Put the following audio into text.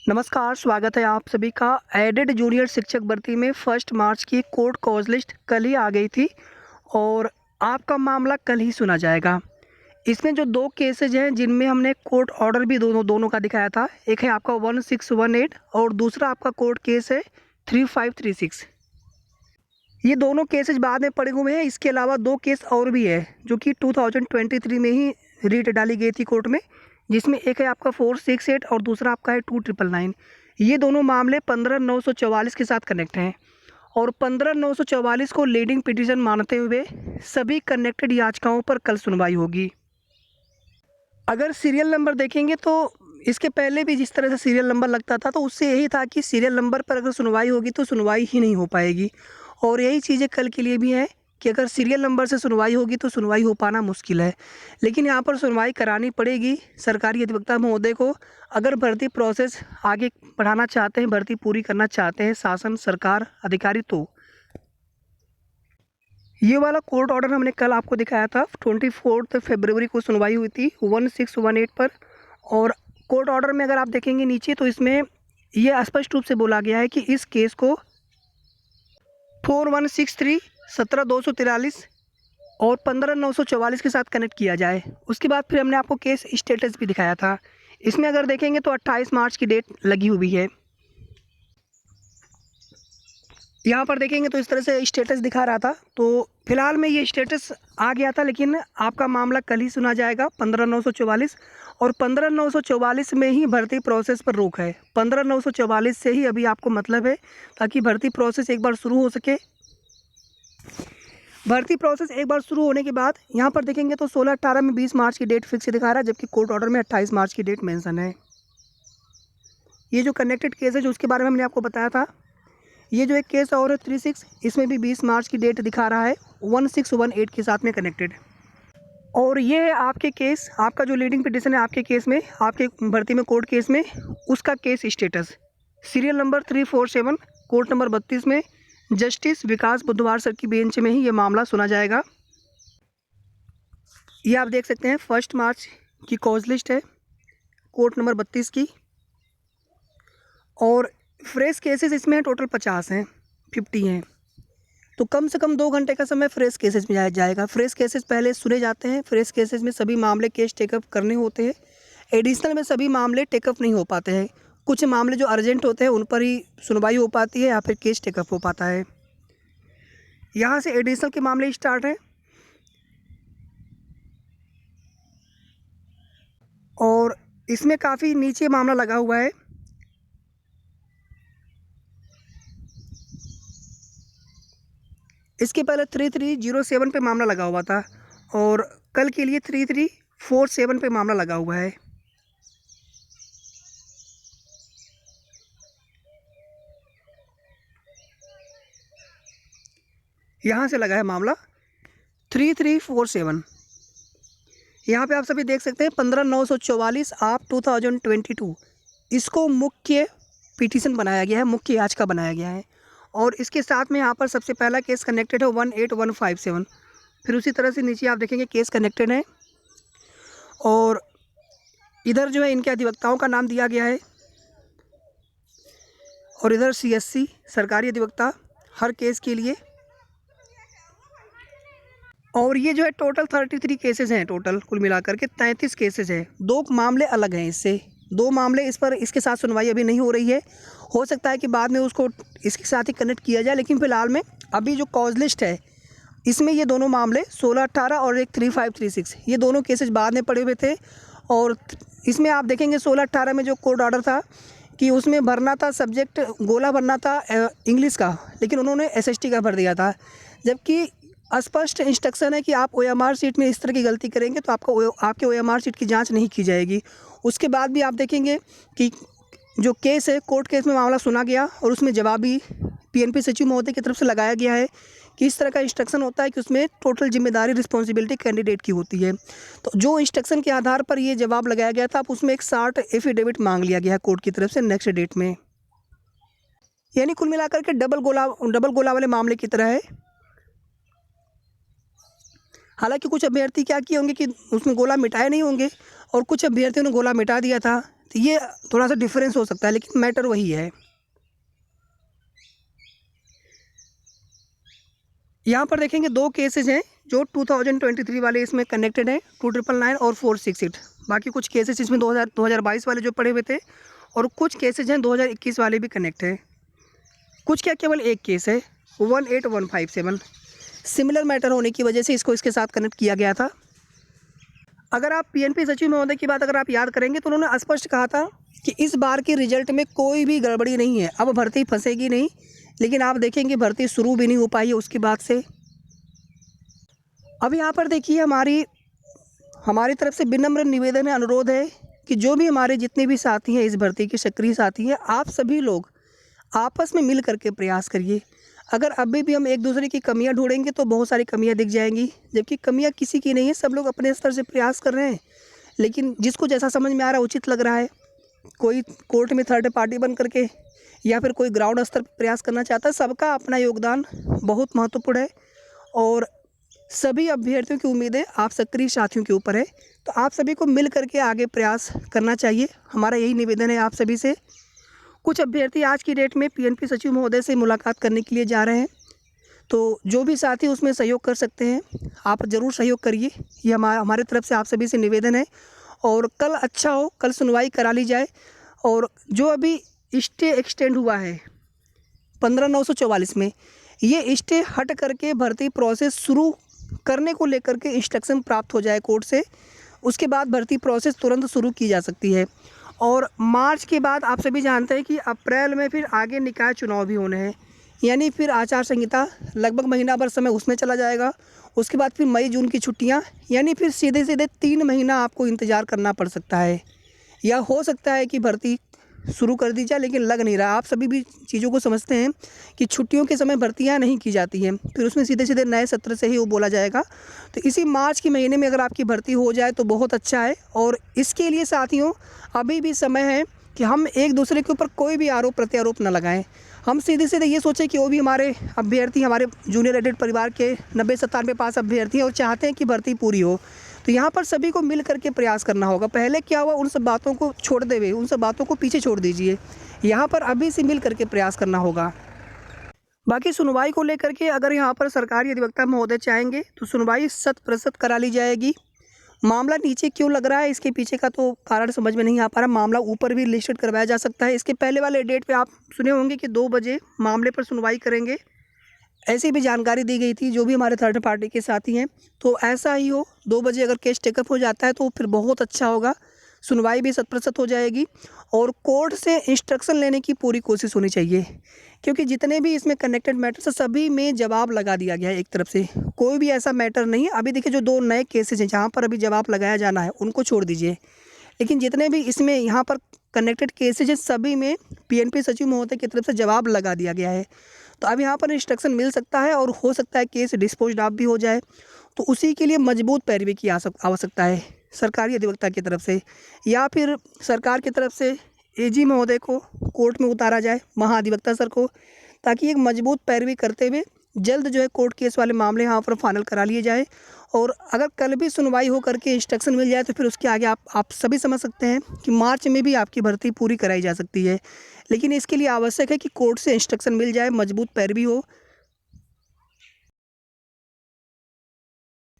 नमस्कार, स्वागत है आप सभी का। एडेड जूनियर शिक्षक भर्ती में 1 मार्च की कोर्ट कॉज लिस्ट कल ही आ गई थी और आपका मामला कल ही सुना जाएगा। इसमें जो 2 केसेज हैं जिनमें हमने कोर्ट ऑर्डर भी दोनों दोनों का दिखाया था। एक है आपका 1618 और दूसरा आपका कोर्ट केस है 3536। ये दोनों केसेज बाद में पड़े हुए हैं। इसके अलावा 2 केस और भी है जो कि 2023 में ही रीट डाली गई थी कोर्ट में, जिसमें एक है आपका 468 और दूसरा आपका है 2999। ये दोनों मामले 15/944 के साथ कनेक्ट हैं और 15/944 को लीडिंग पिटीशन मानते हुए सभी कनेक्टेड याचिकाओं पर कल सुनवाई होगी। अगर सीरियल नंबर देखेंगे तो इसके पहले भी जिस तरह से सीरियल नंबर लगता था तो उससे यही था कि सीरियल नंबर पर अगर सुनवाई होगी तो सुनवाई ही नहीं हो पाएगी, और यही चीज़ें कल के लिए भी है कि अगर सीरियल नंबर से सुनवाई होगी तो सुनवाई हो पाना मुश्किल है। लेकिन यहाँ पर सुनवाई करानी पड़ेगी सरकारी अधिवक्ता महोदय को। अगर भर्ती प्रोसेस आगे बढ़ाना चाहते हैं, भर्ती पूरी करना चाहते हैं शासन सरकार अधिकारी, तो ये वाला कोर्ट ऑर्डर हमने कल आपको दिखाया था। 24 फरवरी को सुनवाई हुई थी 1618 पर। और कोर्ट ऑर्डर में अगर आप देखेंगे नीचे तो इसमें ये स्पष्ट रूप से बोला गया है कि इस केस को 4163, 17243 और 15944 के साथ कनेक्ट किया जाए। उसके बाद फिर हमने आपको केस स्टेटस भी दिखाया था। इसमें अगर देखेंगे तो 28 मार्च की डेट लगी हुई है। यहाँ पर देखेंगे तो इस तरह से स्टेटस दिखा रहा था। तो फिलहाल में ये स्टेटस आ गया था, लेकिन आपका मामला कल ही सुना जाएगा 15/944। और 15/944 में ही भर्ती प्रोसेस पर रोक है। 15/944 से ही अभी आपको मतलब है, ताकि भर्ती प्रोसेस एक बार शुरू हो सके। भर्ती प्रोसेस एक बार शुरू होने के बाद यहाँ पर देखेंगे तो 16-18 में 20 मार्च की डेट फिक्स दिखा रहा है, जबकि कोर्ट ऑर्डर में 28 मार्च की डेट मेंशन है। ये जो कनेक्टेड केस है जो उसके बारे में हमने आपको बताया था, ये जो एक केस और है 36, इसमें भी 20 मार्च की डेट दिखा रहा है 1618 के साथ में कनेक्टेड। और ये है आपके केस, आपका जो लीडिंग पिटिशन है आपके केस में, आपके भर्ती में कोर्ट केस में, उसका case status serial number 347 court number 32 में जस्टिस विकास बुधवार सर की बेंच में ही ये मामला सुना जाएगा। ये आप देख सकते हैं 1 मार्च की कॉज लिस्ट है कोर्ट नंबर 32 की। और फ्रेश केसेस इसमें टोटल 50 हैं, 50 हैं। तो कम से कम 2 घंटे का समय फ्रेश केसेस में जाएगा। फ्रेश केसेस पहले सुने जाते हैं। फ्रेश केसेस में सभी मामले केस टेकअप करने होते हैं। एडिशनल में सभी मामले टेकअप नहीं हो पाते हैं। कुछ मामले जो अर्जेंट होते हैं उन पर ही सुनवाई हो पाती है या फिर केस टेकअप हो पाता है। यहाँ से एडिशनल के मामले स्टार्ट हैं और इसमें काफ़ी नीचे मामला लगा हुआ है। इसके पहले 3307 पे मामला लगा हुआ था और कल के लिए 3347 पे मामला लगा हुआ है। यहाँ से लगा है मामला 3347। यहाँ पे आप सभी देख सकते हैं 15/944 आप 2022 इसको मुख्य पिटीशन बनाया गया है, मुख्य याचिका बनाया गया है। और इसके साथ में यहाँ पर सबसे पहला केस कनेक्टेड है 18157। फिर उसी तरह से नीचे आप देखेंगे केस कनेक्टेड है और इधर जो है इनके अधिवक्ताओं का नाम दिया गया है और इधर CSC सरकारी अधिवक्ता हर केस के लिए। और ये जो है टोटल 33 केसेस हैं, टोटल कुल मिलाकर के 33 केसेस हैं। 2 मामले अलग हैं इससे, 2 मामले इस पर इसके साथ सुनवाई अभी नहीं हो रही है। हो सकता है कि बाद में उसको इसके साथ ही कनेक्ट किया जाए, लेकिन फ़िलहाल में अभी जो कॉज लिस्ट है इसमें ये दोनों मामले 1618 और एक 3536 ये दोनों केसेस बाद में पड़े हुए थे। और इसमें आप देखेंगे 1618 में जो कोर्ट ऑर्डर था कि उसमें भरना था सब्जेक्ट, गोला भरना था इंग्लिश का, लेकिन उन्होंने SST का भर दिया था। जबकि स्पष्ट इंस्ट्रक्शन है कि आप OMR शीट में इस तरह की गलती करेंगे तो आपके OMR शीट की जांच नहीं की जाएगी। उसके बाद भी आप देखेंगे कि जो केस है कोर्ट केस में मामला सुना गया और उसमें जवाब भी PNP सचिव महोदय की तरफ से लगाया गया है कि इस तरह का इंस्ट्रक्शन होता है कि उसमें टोटल जिम्मेदारी रिस्पॉन्सिबिलिटी कैंडिडेट की होती है। तो जो इंस्ट्रक्शन के आधार पर ये जवाब लगाया गया था, अब उसमें एक 60 एफिडेविट मांग लिया गया है कोर्ट की तरफ से नेक्स्ट डेट में। यानी कुल मिलाकर के डबल गोला वाले मामले की तरह है। हालांकि कुछ अभ्यर्थी क्या किए होंगे कि उसमें गोला मिटाए नहीं होंगे और कुछ अभ्यर्थियों ने गोला मिटा दिया था। तो ये थोड़ा सा डिफरेंस हो सकता है, लेकिन मैटर वही है। यहाँ पर देखेंगे 2 केसेज हैं जो 2023 वाले इसमें कनेक्टेड हैं, 2999 और 468। बाकी कुछ केसेज इसमें 2022 वाले जो पड़े हुए थे, और कुछ केसेज हैं 2021 वाले भी कनेक्ट हैं। कुछ क्या केवल एक केस है 18157, सिमिलर मैटर होने की वजह से इसको इसके साथ कनेक्ट किया गया था। अगर आप पीएनपी सचिव महोदय की बात अगर आप याद करेंगे तो उन्होंने स्पष्ट कहा था कि इस बार के रिजल्ट में कोई भी गड़बड़ी नहीं है, अब भर्ती फंसेगी नहीं। लेकिन आप देखेंगे भर्ती शुरू भी नहीं हो पाई है उसके बाद से। अब यहाँ पर देखिए हमारी तरफ से विनम्र निवेदन है, अनुरोध है कि जो भी हमारे जितने भी साथी हैं इस भर्ती के सक्रिय साथी हैं, आप सभी लोग आपस में मिल करके प्रयास करिए। अगर अभी भी हम एक दूसरे की कमियां ढूंढेंगे तो बहुत सारी कमियां दिख जाएंगी, जबकि कमियां किसी की नहीं है, सब लोग अपने स्तर से प्रयास कर रहे हैं। लेकिन जिसको जैसा समझ में आ रहा है, उचित लग रहा है, कोई कोर्ट में थर्ड पार्टी बन करके या फिर कोई ग्राउंड स्तर पर प्रयास करना चाहता है, सबका अपना योगदान बहुत महत्वपूर्ण है। और सभी अभ्यर्थियों की उम्मीदें आप सक्रिय साथियों के ऊपर है, तो आप सभी को मिल करके आगे प्रयास करना चाहिए। हमारा यही निवेदन है आप सभी से। कुछ अभ्यर्थी आज की डेट में पीएनपी सचिव महोदय से मुलाकात करने के लिए जा रहे हैं, तो जो भी साथी उसमें सहयोग कर सकते हैं आप ज़रूर सहयोग करिए। ये हमारे तरफ से आप सभी से निवेदन है। और कल अच्छा हो, कल सुनवाई करा ली जाए। और जो अभी स्टे एक्सटेंड हुआ है 15/944 में, ये स्टे हट करके भर्ती प्रोसेस शुरू करने को लेकर के इंस्ट्रक्शन प्राप्त हो जाए कोर्ट से, उसके बाद भर्ती प्रोसेस तुरंत शुरू की जा सकती है। और मार्च के बाद आप सभी जानते हैं कि अप्रैल में फिर आगे निकाय चुनाव भी होने हैं, यानी फिर आचार संहिता लगभग महीना भर समय उसमें चला जाएगा। उसके बाद फिर मई जून की छुट्टियां, यानी फिर सीधे सीधे 3 महीना आपको इंतज़ार करना पड़ सकता है। या हो सकता है कि भर्ती शुरू कर दी जाए, लेकिन लग नहीं रहा। आप सभी भी चीज़ों को समझते हैं कि छुट्टियों के समय भर्तियां नहीं की जाती हैं, फिर उसमें सीधे सीधे नए सत्र से ही वो बोला जाएगा। तो इसी मार्च के महीने में अगर आपकी भर्ती हो जाए तो बहुत अच्छा है। और इसके लिए साथियों अभी भी समय है कि हम एक दूसरे के ऊपर कोई भी आरोप प्रत्यारोप न लगाएं। हम सीधे सीधे ये सोचें कि वो भी हमारे अभ्यर्थी, हमारे जूनियर एडेड परिवार के 90-97 पास अभ्यर्थी हैं और चाहते हैं कि भर्ती पूरी हो। तो यहाँ पर सभी को मिल करके प्रयास करना होगा। पहले क्या हुआ, उन सब बातों को छोड़ते हुए, उन सब बातों को पीछे छोड़ दीजिए। यहाँ पर अभी से मिल करके प्रयास करना होगा। बाकी सुनवाई को लेकर के अगर यहाँ पर सरकारी अधिवक्ता महोदय चाहेंगे तो सुनवाई 100% करा ली जाएगी। मामला नीचे क्यों लग रहा है, इसके पीछे का तो कारण समझ में नहीं आ पा रहा। मामला ऊपर भी लिस्टेड करवाया जा सकता है। इसके पहले वाले डेट पे आप सुने होंगे कि 2 बजे मामले पर सुनवाई करेंगे, ऐसी भी जानकारी दी गई थी जो भी हमारे थर्ड पार्टी के साथी हैं। तो ऐसा ही हो, 2 बजे अगर केस टेकअप हो जाता है तो फिर बहुत अच्छा होगा, सुनवाई भी 100% हो जाएगी। और कोर्ट से इंस्ट्रक्शन लेने की पूरी कोशिश होनी चाहिए, क्योंकि जितने भी इसमें कनेक्टेड मैटर्स हैं सभी में जवाब लगा दिया गया है एक तरफ से। कोई भी ऐसा मैटर नहीं है। अभी देखिए जो 2 नए केसेज हैं जहाँ पर अभी जवाब लगाया जाना है उनको छोड़ दीजिए, लेकिन जितने भी इसमें यहाँ पर कनेक्टेड केसेज हैं सभी में पीएनपी सचिव महोदय की तरफ से जवाब लगा दिया गया है। तो अब यहाँ पर इंस्ट्रक्शन मिल सकता है और हो सकता है केस डिस्पोज्ड ऑफ भी हो जाए। तो उसी के लिए मजबूत पैरवी की आवश्यकता है सरकारी अधिवक्ता की तरफ से, या फिर सरकार की तरफ से एजी महोदय को कोर्ट में उतारा जाए, महाधिवक्ता सर को, ताकि एक मजबूत पैरवी करते हुए जल्द जो है कोर्ट केस वाले मामले यहाँ पर फाइनल करा लिए जाए। और अगर कल भी सुनवाई हो करके इंस्ट्रक्शन मिल जाए तो फिर उसके आगे आप सभी समझ सकते हैं कि मार्च में भी आपकी भर्ती पूरी कराई जा सकती है। लेकिन इसके लिए आवश्यक है कि कोर्ट से इंस्ट्रक्शन मिल जाए, मजबूत पैरवी हो,